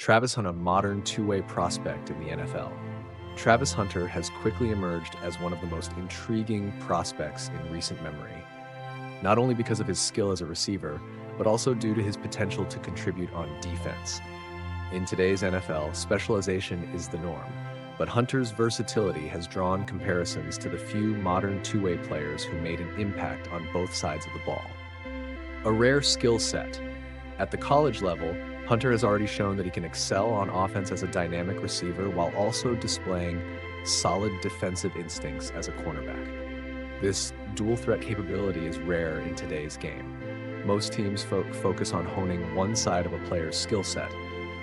Travis Hunter, a modern two-way prospect in the NFL. Travis Hunter has quickly emerged as one of the most intriguing prospects in recent memory, not only because of his skill as a receiver, but also due to his potential to contribute on defense. In today's NFL, specialization is the norm, but Hunter's versatility has drawn comparisons to the few modern two-way players who made an impact on both sides of the ball. A rare skill set. At the college level, Hunter has already shown that he can excel on offense as a dynamic receiver while also displaying solid defensive instincts as a cornerback. This dual threat capability is rare in today's game. Most teams focus on honing one side of a player's skill set,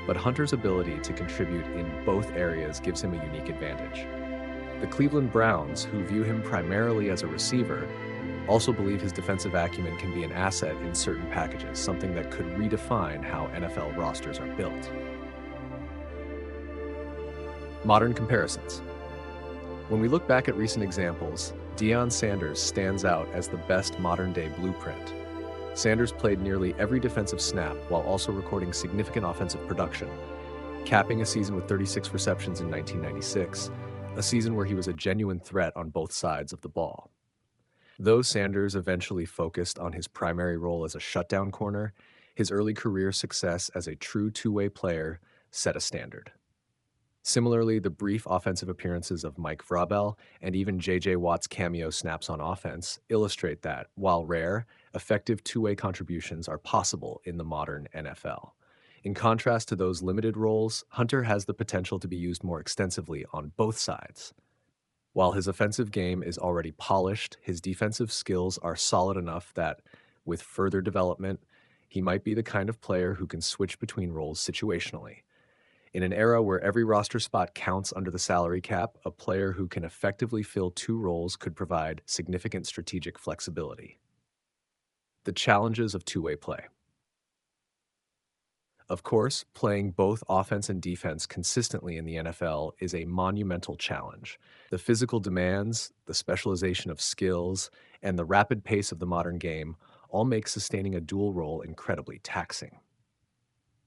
but Hunter's ability to contribute in both areas gives him a unique advantage. The Cleveland Browns, who view him primarily as a receiver, also believe his defensive acumen can be an asset in certain packages, something that could redefine how NFL rosters are built. Modern comparisons. When we look back at recent examples, Deion Sanders stands out as the best modern-day blueprint. Sanders played nearly every defensive snap while also recording significant offensive production, capping a season with 36 receptions in 1996, a season where he was a genuine threat on both sides of the ball. Though Sanders eventually focused on his primary role as a shutdown corner, his early career success as a true two-way player set a standard. Similarly, the brief offensive appearances of Mike Vrabel and even J.J. Watt's cameo snaps on offense illustrate that, while rare, effective two-way contributions are possible in the modern NFL. In contrast to those limited roles, Hunter has the potential to be used more extensively on both sides. While his offensive game is already polished, his defensive skills are solid enough that, with further development, he might be the kind of player who can switch between roles situationally. In an era where every roster spot counts under the salary cap, a player who can effectively fill two roles could provide significant strategic flexibility. The challenges of two-way play. Of course, playing both offense and defense consistently in the NFL is a monumental challenge. The physical demands, the specialization of skills, and the rapid pace of the modern game all make sustaining a dual role incredibly taxing.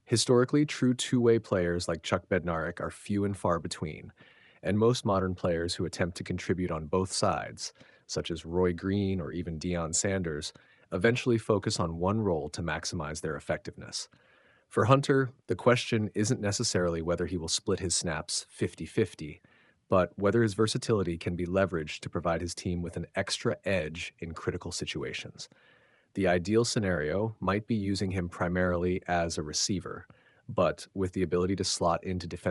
Historically, true two-way players like Chuck Bednarik are few and far between, and most modern players who attempt to contribute on both sides, such as Roy Green or even Deion Sanders, eventually focus on one role to maximize their effectiveness. For Hunter, the question isn't necessarily whether he will split his snaps 50-50, but whether his versatility can be leveraged to provide his team with an extra edge in critical situations. The ideal scenario might be using him primarily as a receiver, but with the ability to slot into defense